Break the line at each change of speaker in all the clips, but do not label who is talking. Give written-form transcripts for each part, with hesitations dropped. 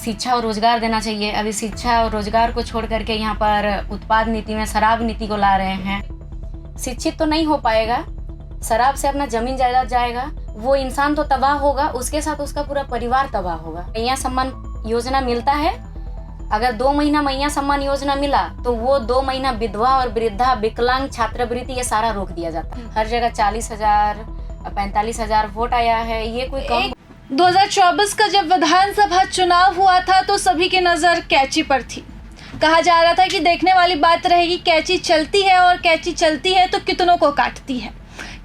शिक्षा और रोजगार देना चाहिए। अभी शिक्षा और रोजगार को छोड़ करके यहाँ पर उत्पाद नीति में शराब नीति को ला रहे हैं। शिक्षित तो नहीं हो पाएगा, शराब से अपना जमीन जायदाद जाएगा, वो इंसान तो तबाह होगा, उसके साथ उसका पूरा परिवार तबाह होगा। मैया सम्मान योजना मिलता है, अगर 2 महीना मैया सम्मान योजना मिला तो वो 2 महीना विधवा और वृद्धा विकलांग छात्रवृत्ति ये सारा रोक दिया जाता है। हर जगह 40,000 45,000 वोट आया है, ये कोई कम
2024 का जब विधानसभा चुनाव हुआ था तो सभी की नज़र कैंची पर थी। कहा जा रहा था कि देखने वाली बात रहेगी कैंची चलती है, और कैंची चलती है तो कितनों को काटती है।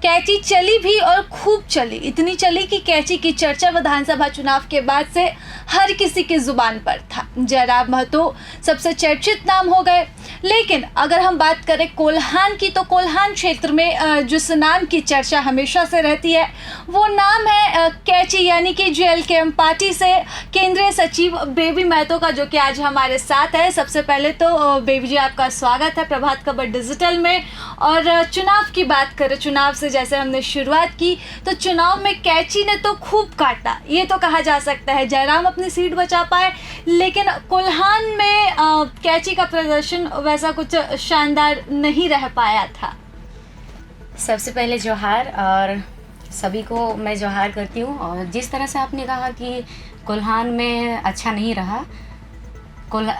कैंची चली भी और खूब चली, इतनी चली कि कैंची की चर्चा विधानसभा चुनाव के बाद से हर किसी की जुबान पर था। जयराम महतो सबसे चर्चित नाम हो गए। लेकिन अगर हम बात करें कोल्हान की, तो कोल्हान क्षेत्र में जिस नाम की चर्चा हमेशा से रहती है वो नाम है कैंची, यानी कि JLKM पार्टी से केंद्रीय सचिव बेबी महतो का, जो कि आज हमारे साथ है। सबसे पहले तो बेबी जी आपका स्वागत है प्रभात खबर डिजिटल में। और चुनाव की बात करें, चुनाव से जैसे हमने शुरुआत की, तो चुनाव में कैंची ने तो खूब काटा, ये तो कहा जा सकता है। जयराम अपनी सीट बचा पाए, लेकिन कोल्हान में कैंची का प्रदर्शन वैसा कुछ शानदार नहीं रह पाया था।
सबसे पहले जोहार, और सभी को मैं जोहार करती हूँ। और जिस तरह से आपने कहा कि कोल्हान में अच्छा नहीं रहा,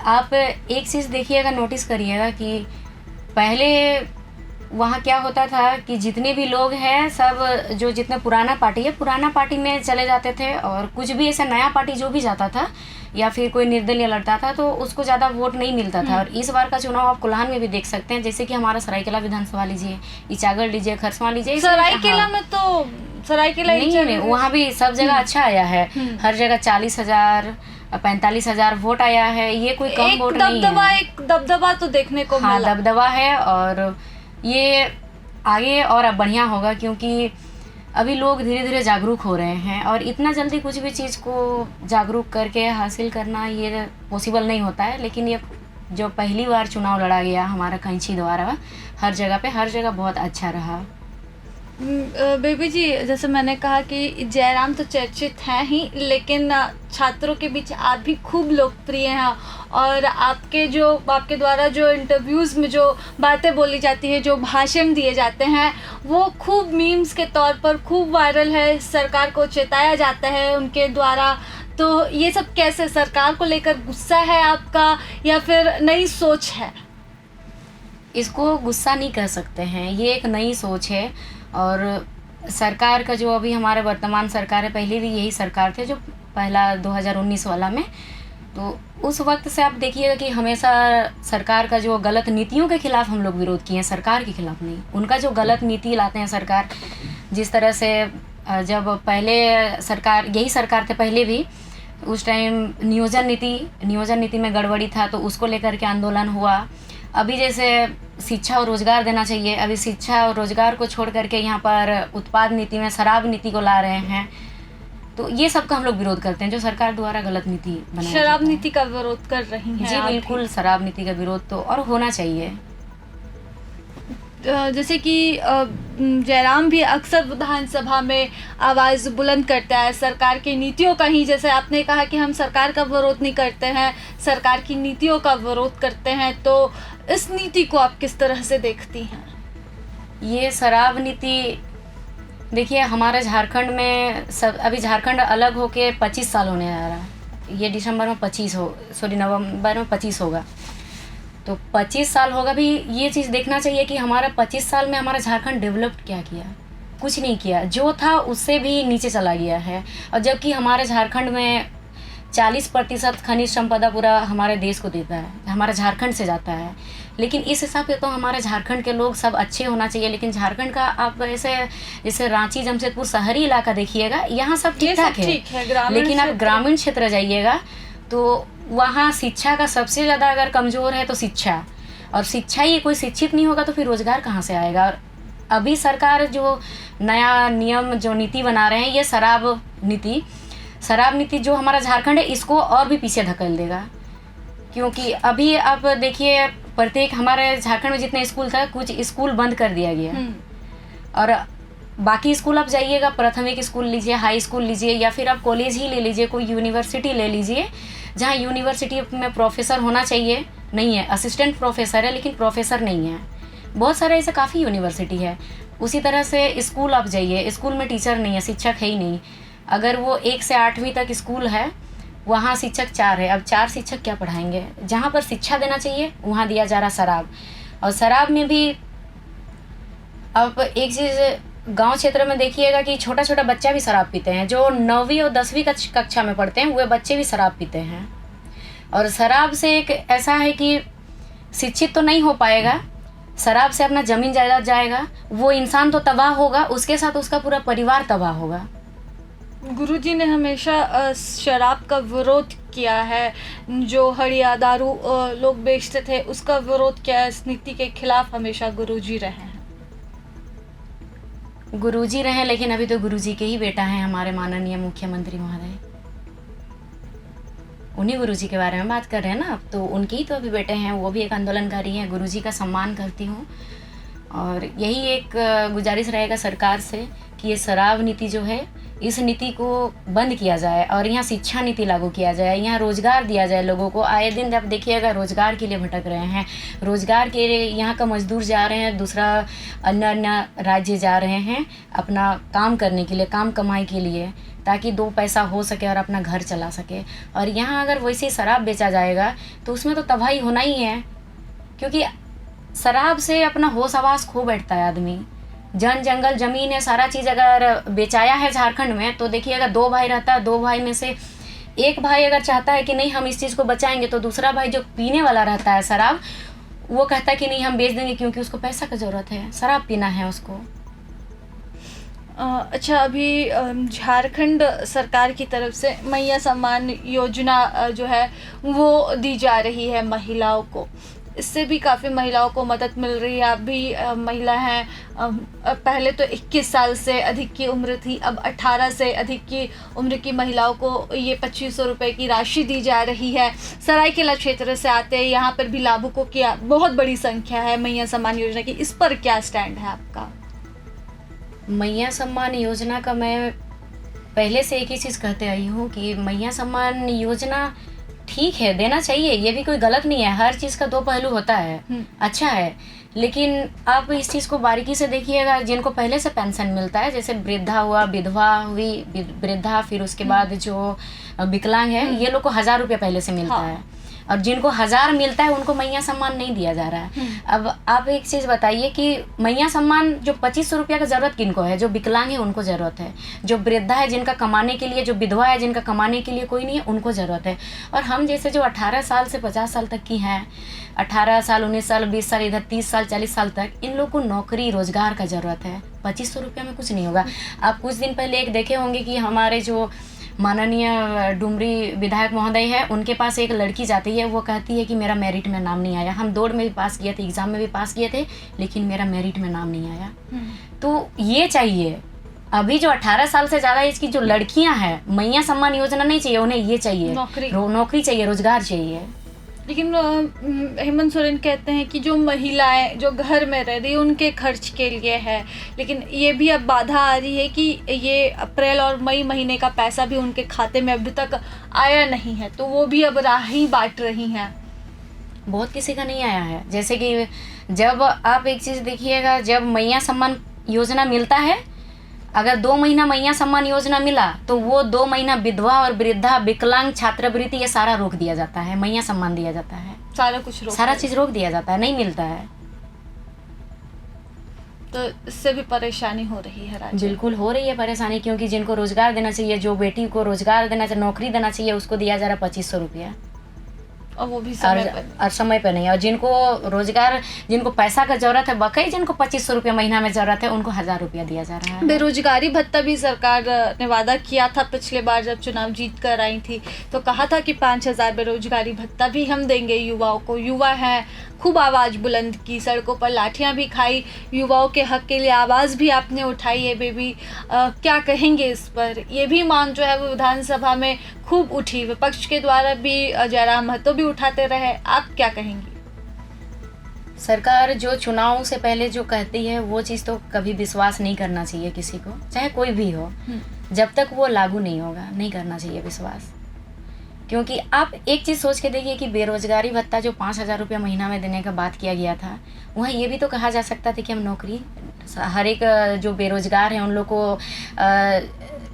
आप एक चीज़ देखिएगा, नोटिस करिएगा कि पहले वहाँ क्या होता था कि जितने भी लोग हैं सब जो जितने पुराना पार्टी में चले जाते थे, और कुछ भी ऐसा नया पार्टी जो भी जाता था या फिर कोई निर्दलीय लड़ता था तो उसको ज़्यादा वोट नहीं मिलता था। और इस बार का चुनाव आप कोल्हान में भी देख सकते हैं, जैसे कि हमारा सरायकेला विधानसभा लीजिए, इचागढ़ लीजिए, खरसवां लीजिए।
सरायकेला में तो सरायकेला
नहीं, वहाँ भी सब जगह अच्छा आया है। हर जगह 40,000 45,000 वोट आया है, ये कोई कम वोट नहीं है।
एक दबदबा तो देखने को मिला।
हाँ, दबदबा है, और ये आगे और अब बढ़िया होगा, क्योंकि अभी लोग धीरे धीरे जागरूक हो रहे हैं, और इतना जल्दी कुछ भी चीज़ को जागरूक करके हासिल करना ये पॉसिबल नहीं होता है। लेकिन ये जो पहली बार चुनाव लड़ा गया हमारा कैंची द्वारा, हर जगह बहुत अच्छा रहा।
बेबी जी, जैसे मैंने कहा कि जयराम तो चर्चित हैं ही, लेकिन छात्रों के बीच आप भी खूब लोकप्रिय हैं, और आपके द्वारा जो इंटरव्यूज़ में जो बातें बोली जाती है, जो भाषण दिए जाते हैं, वो खूब मीम्स के तौर पर खूब वायरल है। सरकार को चेताया जाता है उनके द्वारा। तो ये सब कैसे, सरकार को लेकर गुस्सा है आपका या फिर नई सोच है?
इसको गुस्सा नहीं कह सकते हैं, ये एक नई सोच है। और सरकार का जो अभी हमारे वर्तमान सरकार है, पहले भी यही सरकार थे जो पहला 2019 वाला में, तो उस वक्त से आप देखिएगा कि हमेशा सरकार का जो गलत नीतियों के खिलाफ हम लोग विरोध किए हैं, सरकार के खिलाफ नहीं। उनका जो गलत नीति लाते हैं सरकार, जिस तरह से जब पहले यही सरकार थे पहले भी, उस टाइम नियोजन नीति में गड़बड़ी था, तो उसको लेकर के आंदोलन हुआ। अभी जैसे शिक्षा और रोजगार देना चाहिए, अभी शिक्षा और रोजगार को छोड़ करके यहाँ पर उत्पाद नीति में शराब नीति को ला रहे हैं, तो ये सब का हम लोग विरोध करते हैं, जो सरकार द्वारा गलत नीति बनाई।
शराब नीति का विरोध कर रही हैं?
जी बिल्कुल, शराब नीति का विरोध तो और होना चाहिए।
जैसे कि जयराम भी अक्सर विधानसभा में आवाज़ बुलंद करता है सरकार की नीतियों का ही। जैसे आपने कहा कि हम सरकार का विरोध नहीं करते हैं, सरकार की नीतियों का विरोध करते हैं, तो इस नीति को आप किस तरह से देखती हैं?
ये शराब नीति देखिए, हमारे झारखंड में अभी झारखंड अलग होके 25 साल होने आ रहा है। ये दिसंबर में नवंबर में 25 होगा, तो 25 साल होगा भी। ये चीज़ देखना चाहिए कि हमारा 25 साल में हमारा झारखंड डेवलप्ड क्या किया, कुछ नहीं किया, जो था उससे भी नीचे चला गया है। और जबकि हमारे झारखंड में 40% खनिज संपदा पूरा हमारे देश को देता है, हमारा झारखंड से जाता है। लेकिन इस हिसाब से तो हमारे झारखंड के लोग सब अच्छे होना चाहिए, लेकिन झारखंड का आप ऐसे जैसे रांची, जमशेदपुर शहरी इलाका देखिएगा, यहाँ सब ठीक ठाक है। लेकिन आप ग्रामीण क्षेत्र जाइएगा तो वहाँ शिक्षा का सबसे ज़्यादा अगर कमज़ोर है तो शिक्षा, और शिक्षा ही कोई शिक्षित नहीं होगा तो फिर रोज़गार कहाँ से आएगा। और अभी सरकार जो नया नियम जो नीति बना रहे हैं, ये शराब नीति जो हमारा झारखंड है इसको और भी पीछे धकेल देगा। क्योंकि अभी आप देखिए, प्रत्येक हमारे झारखंड में जितने स्कूल था, कुछ स्कूल बंद कर दिया गया, और बाकी स्कूल आप जाइएगा, प्राथमिक स्कूल लीजिए, हाई स्कूल लीजिए, या फिर आप कॉलेज ही ले लीजिए, कोई यूनिवर्सिटी ले लीजिए, जहाँ यूनिवर्सिटी में प्रोफेसर होना चाहिए नहीं है, असिस्टेंट प्रोफेसर है लेकिन प्रोफेसर नहीं है। बहुत सारे ऐसे काफ़ी यूनिवर्सिटी है। उसी तरह से स्कूल आप जाइए, स्कूल में टीचर नहीं है, शिक्षक है ही नहीं। अगर वो 1 से 8वीं तक स्कूल है, वहाँ शिक्षक 4 है। अब 4 शिक्षक क्या पढ़ाएंगे? जहाँ पर शिक्षा देना चाहिए वहाँ दिया जा रहा शराब। और शराब में भी अब एक चीज़ गांव क्षेत्र में देखिएगा कि छोटा छोटा बच्चा भी शराब पीते हैं। जो 9वीं और 10वीं कक्षा में पढ़ते हैं वो बच्चे भी शराब पीते हैं। और शराब से एक ऐसा है कि शिक्षित तो नहीं हो पाएगा, शराब से अपना ज़मीन जायदाद जाएगा, वो इंसान तो तबाह होगा, उसके साथ उसका पूरा परिवार तबाह होगा।
गुरुजी ने हमेशा शराब का विरोध किया है। जो हड़िया दारू लोग बेचते थे उसका विरोध किया है। इस नीति के खिलाफ हमेशा गुरुजी रहे हैं।
गुरुजी रहे, लेकिन अभी तो गुरुजी के ही बेटा हैं हमारे माननीय मुख्यमंत्री महोदय। उन्हीं गुरुजी के बारे में बात कर रहे हैं ना, अब तो उनके ही तो अभी बेटे हैं, वो भी एक आंदोलनकारी हैं। गुरुजी का सम्मान करती हूँ और यही एक गुजारिश रहेगा सरकार से कि ये शराब नीति जो है, इस नीति को बंद किया जाए और यहाँ शिक्षा नीति लागू किया जाए, यहाँ रोज़गार दिया जाए लोगों को। आए दिन जब देखिएगा रोज़गार के लिए भटक रहे हैं, रोज़गार के लिए यहाँ का मजदूर जा रहे हैं, दूसरा अन्य राज्य जा रहे हैं अपना काम करने के लिए, काम कमाई के लिए, ताकि 2 पैसा हो सके और अपना घर चला सके। और यहाँ अगर वैसे ही शराब बेचा जाएगा तो उसमें तो तबाही होना ही है, क्योंकि शराब से अपना होश आवास खो बैठता है आदमी। जन जंगल जमीन है, सारा चीज़ अगर बेचाया है झारखंड में, तो देखिए अगर 2 भाई रहता है, 2 भाई में से एक भाई अगर चाहता है कि नहीं हम इस चीज़ को बचाएंगे, तो दूसरा भाई जो पीने वाला रहता है शराब, वो कहता है कि नहीं हम बेच देंगे क्योंकि उसको पैसा की ज़रूरत है, शराब पीना है उसको।
अच्छा, अभी झारखंड सरकार की तरफ से मैया सम्मान योजना जो है वो दी जा रही है महिलाओं को। इससे भी काफ़ी महिलाओं को मदद मिल रही है। आप भी महिला हैं, पहले तो 21 साल से अधिक की उम्र थी, अब 18 से अधिक की उम्र की महिलाओं को ये 2500 रुपये की राशि दी जा रही है। सरायकेला क्षेत्र से आते हैं, यहाँ पर भी लाभुकों की बहुत बड़ी संख्या है मैया सम्मान योजना की। इस पर क्या स्टैंड है आपका?
मैया सम्मान योजना का मैं पहले से एक ही चीज़ कहते आई हूँ कि मैया सम्मान योजना ठीक है, देना चाहिए, ये भी कोई गलत नहीं है। हर चीज़ का 2 पहलू होता है, अच्छा है। लेकिन आप इस चीज़ को बारीकी से देखिएगा, जिनको पहले से पेंशन मिलता है, जैसे वृद्धा हुआ, विधवा हुई, वृद्धा, फिर उसके बाद जो विकलांग है, ये लोग को 1000 रुपये पहले से मिलता है। और जिनको 1000 मिलता है उनको मैया सम्मान नहीं दिया जा रहा है। अब आप एक चीज़ बताइए कि मैया सम्मान जो 2500 रुपया का ज़रूरत किनको है? जो विकलांग है उनको ज़रूरत है, जो वृद्धा है जिनका कमाने के लिए, जो विधवा है जिनका कमाने के लिए कोई नहीं है, उनको ज़रूरत है। और हम जैसे जो 18 साल से 50 साल तक की हैं, 18 साल 19 साल 20 साल इधर 30 साल 40 साल तक, इन लोग को नौकरी रोज़गार का ज़रूरत है। 2500 रुपया में कुछ नहीं होगा। आप कुछ दिन पहले एक देखे होंगे कि हमारे जो माननीय डुमरी विधायक महोदय है, उनके पास एक लड़की जाती है, वो कहती है कि मेरा मेरिट में नाम नहीं आया। हम दौड़ में भी पास किए थे, एग्ज़ाम में भी पास किए थे, लेकिन मेरा मेरिट में नाम नहीं आया। तो ये चाहिए, अभी जो 18 साल से ज़्यादा एज की जो लड़कियां हैं, मैया सम्मान योजना नहीं चाहिए उन्हें, ये चाहिए नौकरी चाहिए, रोज़गार चाहिए।
लेकिन हेमंत सोरेन कहते हैं कि जो महिलाएं जो घर में रह रही उनके खर्च के लिए है, लेकिन ये भी अब बाधा आ रही है कि ये अप्रैल और मई महीने का पैसा भी उनके खाते में अभी तक आया नहीं है, तो वो भी अब राही बांट रही हैं।
बहुत किसी का नहीं आया है। जैसे कि जब आप एक चीज़ देखिएगा, जब मैया सम्मान योजना मिलता है, अगर 2 महीना मैया सम्मान योजना मिला तो वो 2 महीना विधवा और वृद्धा, विकलांग, छात्रवृत्ति, ये सारा रोक दिया जाता है, मैया सम्मान दिया जाता है, सारा चीज़ रोक दिया जाता है, नहीं मिलता है।
तो इससे भी परेशानी हो रही है राज्य।
बिल्कुल हो रही है परेशानी, क्योंकि जिनको रोज़गार देना चाहिए, जो बेटी को रोज़गार देना चाहिए, नौकरी देना चाहिए, उसको दिया जा रहा 2500 रुपया,
और वो भी समय
पे नहीं। और जिनको रोजगार, जिनको पैसा का जरूरत है, बकई जिनको 2500 रुपया महीना में जरूरत है, उनको 1000 रुपया दिया जा रहा है।
बेरोजगारी भत्ता भी सरकार ने वादा किया था पिछले बार जब चुनाव जीत कर आई थी, तो कहा था कि 5000 बेरोजगारी भत्ता भी हम देंगे युवाओं को। युवा हैं, खूब आवाज़ बुलंद की, सड़कों पर लाठियां भी खाई, युवाओं के हक के लिए आवाज़ भी आपने उठाई है बेबी। क्या कहेंगे इस पर? ये भी मांग जो है वो विधानसभा में खूब उठी, विपक्ष के द्वारा भी जयराम महतो भी उठाते रहे। आप क्या कहेंगी?
सरकार जो चुनाव से पहले जो कहती है वो चीज़ तो कभी विश्वास नहीं करना चाहिए किसी को, चाहे कोई भी हो। जब तक वो लागू नहीं होगा, नहीं करना चाहिए विश्वास, क्योंकि आप एक चीज़ सोच के देखिए कि बेरोजगारी भत्ता जो 5,000 रुपया महीना में देने का बात किया गया था, वहाँ ये भी तो कहा जा सकता था कि हम नौकरी हर एक जो बेरोजगार हैं उन लोग को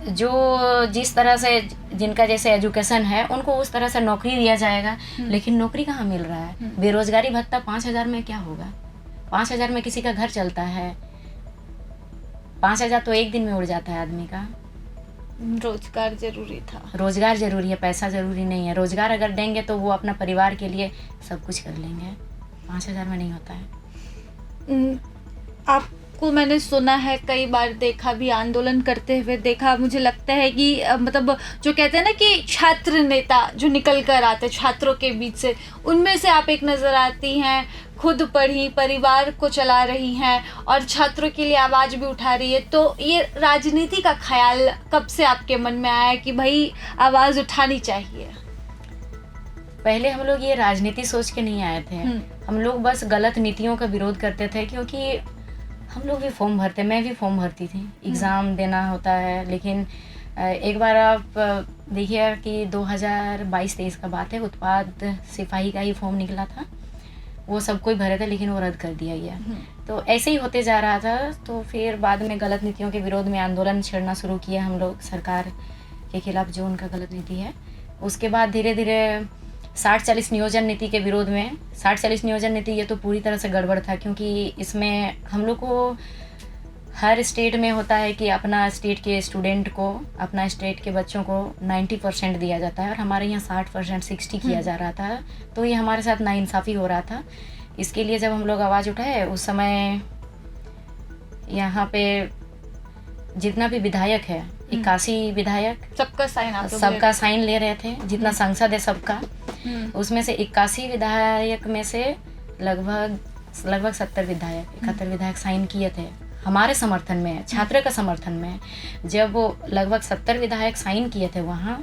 जो जिस तरह से जिनका जैसे एजुकेशन है उनको उस तरह से नौकरी दिया जाएगा। लेकिन नौकरी कहाँ मिल रहा है? बेरोजगारी भत्ता 5,000 में क्या होगा? 5,000 में किसी का घर चलता है? 5,000 तो एक दिन में उड़ जाता है आदमी का।
रोजगार जरूरी था।
रोजगार जरूरी है, पैसा जरूरी नहीं है। रोजगार अगर देंगे तो वो अपना परिवार के लिए सब कुछ कर लेंगे। 5,000 में नहीं होता है।
आपको मैंने सुना है, कई बार देखा भी, आंदोलन करते हुए देखा। मुझे लगता है कि मतलब जो कहते हैं ना कि छात्र नेता जो निकल कर आते छात्रों के बीच से, उनमें से आप एक नज़र आती हैं। खुद पढ़ी, परिवार को चला रही हैं और छात्रों के लिए आवाज़ भी उठा रही है। तो ये राजनीति का ख्याल कब से आपके मन में आया कि भाई आवाज़ उठानी चाहिए?
पहले हम लोग ये राजनीति सोच के नहीं आए थे। हम लोग बस गलत नीतियों का विरोध करते थे, क्योंकि हम लोग भी फॉर्म भरते, मैं भी फॉर्म भरती थी, एग्ज़ाम देना होता है। लेकिन एक बार आप देखिए कि 2022-23 का बात है, उत्पाद सिपाही का ही फॉर्म निकला था। वो सब कोई भरे थे लेकिन वो रद्द कर दिया गया। तो ऐसे ही होते जा रहा था। तो फिर बाद में गलत नीतियों के विरोध में आंदोलन छेड़ना शुरू किया हम लोग सरकार के खिलाफ, जो उनका गलत नीति है। उसके बाद धीरे धीरे 60-40 नियोजन नीति के विरोध में, 60-40 नियोजन नीति ये तो पूरी तरह से गड़बड़ था, क्योंकि इसमें हम लोग को हर स्टेट में होता है कि अपना स्टेट के स्टूडेंट को, अपना स्टेट के बच्चों को 90% दिया जाता है और हमारे यहाँ 60%, 60 किया जा रहा था। तो ये हमारे साथ नाइंसाफ़ी हो रहा था। इसके लिए जब हम लोग आवाज़ उठाए, उस समय यहाँ पे जितना भी विधायक है, 81 विधायक, सबका साइन ले रहे थे, जितना सांसद है सबका, उसमें से 81 विधायक में से लगभग 70 विधायक, 71 विधायक साइन किए थे हमारे समर्थन में, छात्र का समर्थन में। जब वो लगभग 70 विधायक साइन किए थे वहाँ,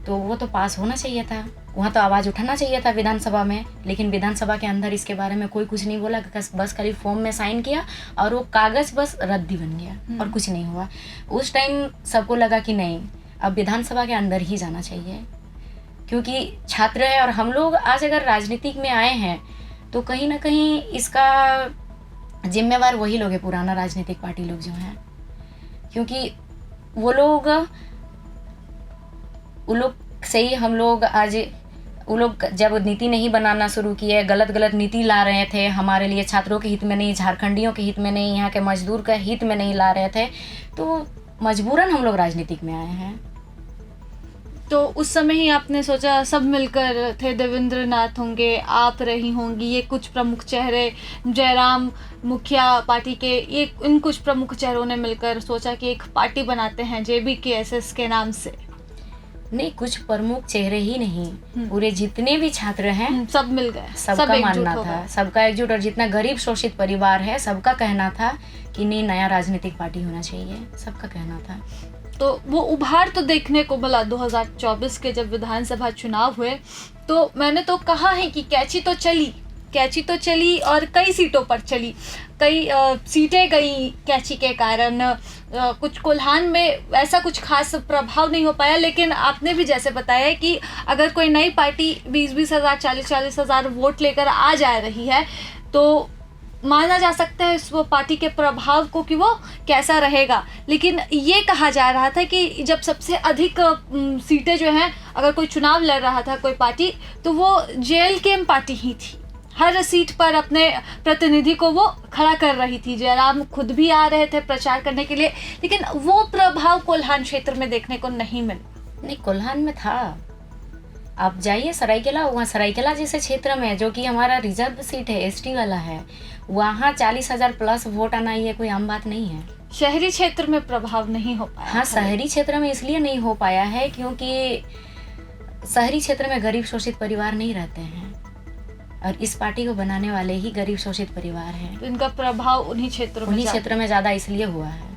तो वो तो पास होना चाहिए था, वहाँ तो आवाज़ उठाना चाहिए था विधानसभा में। लेकिन विधानसभा के अंदर इसके बारे में कोई कुछ नहीं बोला, बस खाली फॉर्म में साइन किया और वो कागज़ बस रद्दी बन गया और कुछ नहीं हुआ। उस टाइम सबको लगा कि नहीं, अब विधानसभा के अंदर ही जाना चाहिए, क्योंकि छात्र है और हम लोग आज अगर राजनीतिक में आए हैं तो कहीं ना कहीं इसका जिम्मेवार वही लोग हैं, पुराना राजनीतिक पार्टी लोग जो हैं, क्योंकि वो लोग से ही हम लोग आज, वो लोग जब नीति नहीं बनाना शुरू किए, गलत नीति ला रहे थे हमारे लिए, छात्रों के हित में नहीं, झारखंडियों के हित में नहीं, यहाँ के मजदूर के हित में नहीं ला रहे थे, तो मजबूरन हम लोग राजनीतिक में आए हैं।
तो उस समय ही आपने सोचा, सब मिलकर थे, देवेंद्र नाथ होंगे, आप रही होंगी, ये कुछ प्रमुख चेहरे, जयराम मुखिया पार्टी के, ये इन कुछ प्रमुख चेहरों ने मिलकर सोचा कि एक पार्टी बनाते हैं JBKSS के नाम से?
नहीं, कुछ प्रमुख चेहरे ही नहीं, पूरे जितने भी छात्र हैं
सब मिल गए,
सबका मानना था, सबका एकजुट, और जितना गरीब शोषित परिवार है सबका कहना था कि नहीं, नया राजनीतिक पार्टी होना चाहिए, सबका कहना था।
तो वो उभार तो देखने को मिला 2024 के जब विधानसभा चुनाव हुए। तो मैंने तो कहा है कि कैची तो चली और कई सीटों पर चली, कई सीटें गई कैची के कारण। कुछ कोल्हान में ऐसा कुछ खास प्रभाव नहीं हो पाया, लेकिन आपने भी जैसे बताया कि अगर कोई नई पार्टी 20-20 हज़ार, 40-40 हज़ार वोट लेकर आ जा रही है तो माना जा सकता है उस वो पार्टी के प्रभाव को कि वो कैसा रहेगा। लेकिन ये कहा जा रहा था कि जब सबसे अधिक सीटें जो हैं, अगर कोई चुनाव लड़ रहा था कोई पार्टी, तो वो JLKM पार्टी ही थी। हर सीट पर अपने प्रतिनिधि को वो खड़ा कर रही थी। जयराम खुद भी आ रहे थे प्रचार करने के लिए, लेकिन वो प्रभाव कोल्हान क्षेत्र में देखने को नहीं मिला।
नहीं, कोल्हान में था। आप जाइए सरायकेला, वहाँ सरायकेला जैसे क्षेत्र में, जो कि हमारा रिजर्व सीट है, ST वाला है, वहाँ 40,000 प्लस वोट आना ये कोई आम बात नहीं है।
शहरी क्षेत्र में प्रभाव नहीं हो पाया।
हाँ, शहरी क्षेत्र में इसलिए नहीं हो पाया है क्योंकि शहरी क्षेत्र में गरीब शोषित परिवार नहीं रहते हैं और इस पार्टी को बनाने वाले ही गरीब शोषित परिवार हैं।
तो इनका प्रभाव उन्हीं क्षेत्रों में
ज़्यादा इसलिए हुआ है।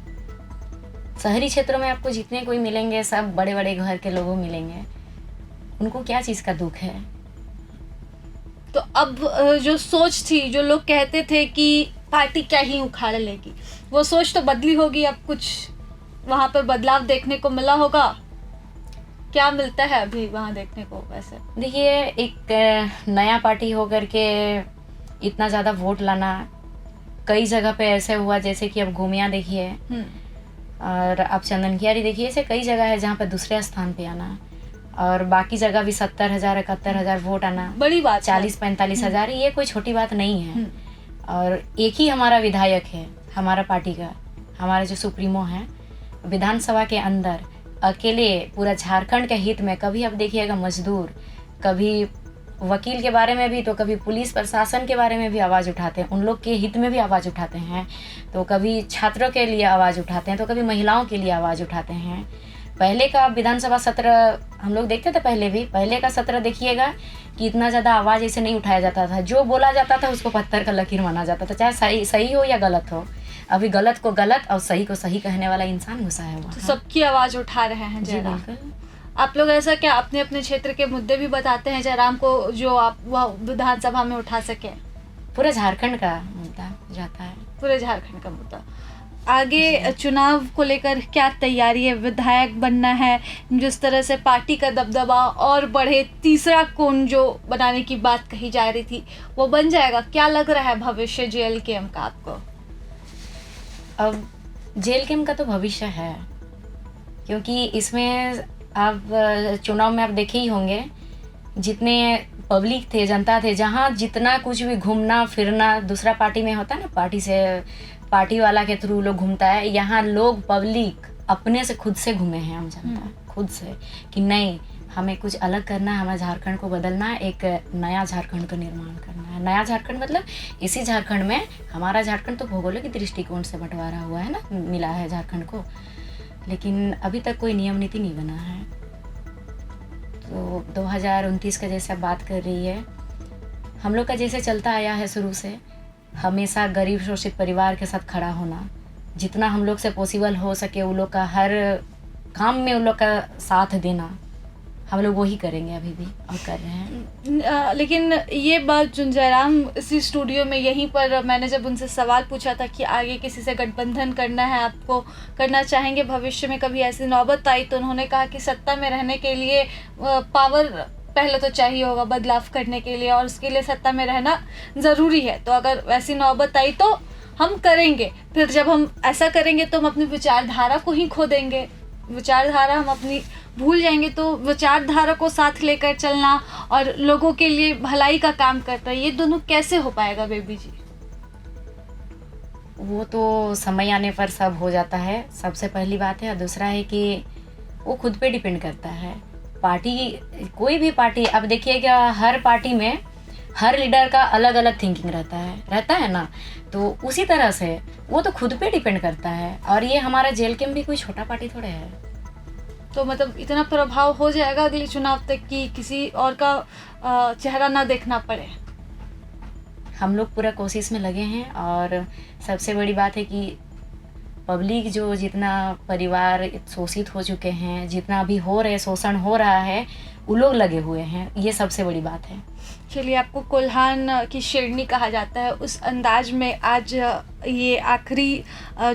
शहरी क्षेत्रों में आपको जितने कोई मिलेंगे सब बड़े बड़े घर के लोगों मिलेंगे, उनको क्या चीज़ का दुख है।
तो अब जो सोच थी, जो लोग कहते थे कि पार्टी क्या ही उखाड़ लेगी, वो सोच तो बदली होगी। अब कुछ वहाँ पर बदलाव देखने को मिला होगा। क्या मिलता है अभी वहाँ देखने को वैसे?
देखिए, एक नया पार्टी होकर के इतना ज़्यादा वोट लाना, कई जगह पे ऐसे हुआ, जैसे कि अब गोमिया देखिए और अब चंदनकियारी देखिए, ऐसे कई जगह है जहाँ पे दूसरे स्थान पे आना, और बाकी जगह भी 70,000 71,000 वोट आना,
बड़ी बात है।
40-45,000, ये कोई छोटी बात नहीं है। और एक ही हमारा विधायक है, हमारा पार्टी का, हमारे जो सुप्रीमो हैं, विधानसभा के अंदर अकेले पूरा झारखंड के हित में, कभी अब देखिएगा मजदूर, कभी वकील के बारे में भी, तो कभी पुलिस प्रशासन के बारे में भी आवाज़ उठाते हैं, उन लोग के हित में भी आवाज़ उठाते हैं, तो कभी छात्रों के लिए आवाज़ उठाते हैं, तो कभी महिलाओं के लिए आवाज़ उठाते हैं। पहले का विधानसभा सत्र हम लोग देखते थे, पहले का सत्र देखिएगा कि इतना ज़्यादा आवाज़ ऐसे नहीं उठाया जाता था, जो बोला जाता था उसको पत्थर का लकीर माना जाता था, चाहे सही हो या गलत हो। अभी गलत को गलत और सही को सही कहने वाला इंसान घुसा है वहाँ।
तो सबकी आवाज़ उठा रहे हैं
जी
जयराम।
बिल्कुल।
आप लोग ऐसा क्या अपने अपने क्षेत्र के मुद्दे भी बताते हैं जयराम को, जो आप वह विधानसभा में उठा सके?
पूरा झारखंड का मुद्दा जाता है,
पूरे झारखंड का मुद्दा। आगे चुनाव को लेकर क्या तैयारी है? विधायक बनना है, जिस तरह से पार्टी का दबदबा और बढ़े, तीसरा कोण जो बनाने की बात कही जा रही थी वो बन जाएगा? क्या लग रहा है भविष्य JLKM का आपको?
अब JLKM का तो भविष्य है, क्योंकि इसमें आप चुनाव में आप देखे ही होंगे, जितने पब्लिक थे, जनता थे, जहाँ जितना कुछ भी घूमना फिरना दूसरा पार्टी में होता है ना, पार्टी वाला के थ्रू लोग घूमता है, यहाँ लोग पब्लिक अपने से खुद से घूमे हैं, हम जनता खुद से, कि नहीं हमें कुछ अलग करना है, हमें झारखंड को बदलना है, एक नया झारखंड का निर्माण करना है। नया झारखंड मतलब इसी झारखंड में, हमारा झारखंड तो भौगोलिक दृष्टिकोण से बंटवारा हुआ है ना, मिला है झारखंड को, लेकिन अभी तक कोई नियम नीति नहीं बना है। तो 2029 का जैसे आप बात कर रही है, हम लोग का जैसे चलता आया है शुरू से, हमेशा गरीब शोषित परिवार के साथ खड़ा होना, जितना हम लोग से पॉसिबल हो सके उन लोग का हर काम में उन लोग का साथ देना, हम लोग वही करेंगे अभी भी और कर रहे हैं।
लेकिन ये बात जो जयराम इसी स्टूडियो में यहीं पर मैंने जब उनसे सवाल पूछा था कि आगे किसी से गठबंधन करना है, आपको करना चाहेंगे भविष्य में, कभी ऐसी नौबत आई, तो उन्होंने कहा कि सत्ता में रहने के लिए पावर पहले तो चाहिए होगा बदलाव करने के लिए, और उसके लिए सत्ता में रहना ज़रूरी है, तो अगर वैसी नौबत आई तो हम करेंगे। फिर जब हम ऐसा करेंगे तो हम अपनी विचारधारा को ही खो देंगे, विचारधारा हम अपनी भूल जाएंगे। तो विचारधारा को साथ लेकर चलना और लोगों के लिए भलाई का काम करना, ये दोनों कैसे हो पाएगा बेबी जी?
वो तो समय आने पर सब हो जाता है, सबसे पहली बात है। और दूसरा है कि वो खुद पे डिपेंड करता है। पार्टी, कोई भी पार्टी, अब देखिएगा हर पार्टी में हर लीडर का अलग अलग थिंकिंग रहता है ना, तो उसी तरह से वो तो खुद पे डिपेंड करता है। और ये हमारा JLKM भी कोई छोटा पार्टी थोड़े है।
तो मतलब इतना प्रभाव हो जाएगा अगले चुनाव तक कि किसी और का चेहरा ना देखना पड़े?
हम लोग पूरा कोशिश में लगे हैं, और सबसे बड़ी बात है कि पब्लिक जो जितना परिवार शोषित हो चुके हैं, जितना अभी हो रहे शोषण हो रहा है, वो लोग लगे हुए हैं, ये सबसे बड़ी बात है।
चलिए, आपको कोल्हान की शेरनी कहा जाता है, उस अंदाज में आज ये आखिरी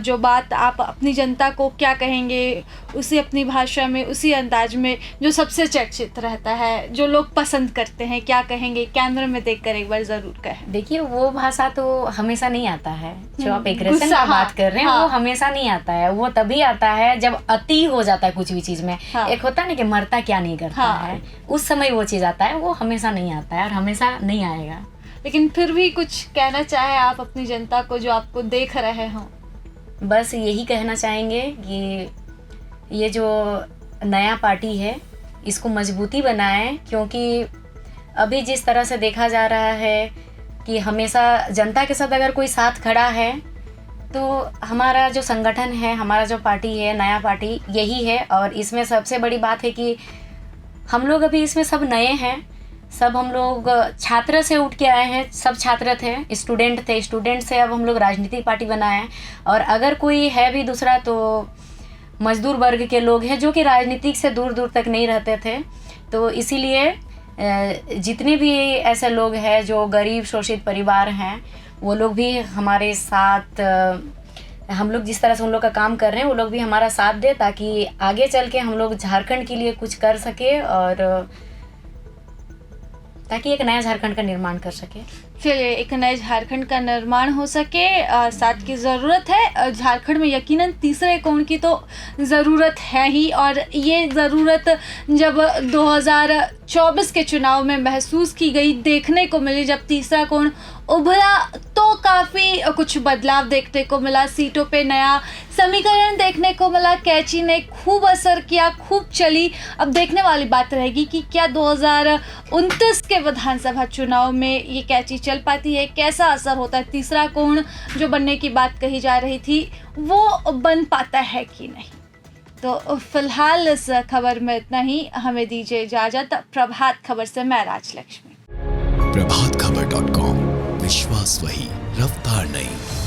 जो बात आप अपनी जनता को क्या कहेंगे, उसी अपनी भाषा में, उसी अंदाज में जो सबसे चर्चित रहता है, जो लोग पसंद करते हैं, क्या कहेंगे? कैमरे में देखकर एक बार ज़रूर कहें।
देखिए, वो भाषा तो हमेशा नहीं आता है, जो आप एग्रेशन की बात कर रहे हैं, वो हमेशा नहीं आता है। वो तभी आता है जब अति हो जाता है कुछ भी चीज़ में। एक होता है ना कि मरता क्या नहीं करता है, उस समय वो चीज़ आता है। वो हमेशा नहीं आता है और हमेशा नहीं आएगा।
लेकिन फिर भी कुछ कहना चाहे आप अपनी जनता को जो आपको देख रहे हों?
बस यही कहना चाहेंगे कि ये जो नया पार्टी है इसको मजबूती बनाएं, क्योंकि अभी जिस तरह से देखा जा रहा है कि हमेशा जनता के साथ अगर कोई साथ खड़ा है, तो हमारा जो संगठन है, हमारा जो पार्टी है, नया पार्टी, यही है। और इसमें सबसे बड़ी बात है कि हम लोग अभी इसमें सब नए हैं, सब हम लोग छात्र से उठ के आए हैं, सब छात्र थे, स्टूडेंट थे, स्टूडेंट से अब हम लोग राजनीतिक पार्टी बनाए हैं। और अगर कोई है भी दूसरा तो मजदूर वर्ग के लोग हैं, जो कि राजनीतिक से दूर दूर तक नहीं रहते थे। तो इसीलिए जितने भी ऐसे लोग हैं जो गरीब शोषित परिवार हैं, वो लोग भी हमारे साथ हम लोग जिस तरह से उन लोग का काम कर रहे हैं वो लोग भी हमारा साथ दे, ताकि आगे चल के हम लोग झारखंड के लिए कुछ कर सके और ताकि एक नया झारखंड का निर्माण कर सके।
चलिए, एक नए झारखंड का निर्माण हो सके, साथ की ज़रूरत है। झारखंड में यकीनन तीसरे कोण की तो ज़रूरत है ही, और ये ज़रूरत जब 2024 के चुनाव में महसूस की गई, देखने को मिली, जब तीसरा कोण उभरा तो काफ़ी कुछ बदलाव देखने को मिला, सीटों पे नया समीकरण देखने को मिला। कैची ने खूब असर किया, खूब चली। अब देखने वाली बात रहेगी कि क्या 2029 के विधानसभा चुनाव में ये कैची चल पाती है, कैसा असर होता है, तीसरा कोण जो बनने की बात कही जा रही थी वो बन पाता है कि नहीं। तो फिलहाल इस खबर में इतना ही, हमें दीजिए इजाज़त। प्रभात खबर से मैं राजलक्ष्मी।
प्रभातखबर.com, विश्वास वही, रफ्तार नहीं।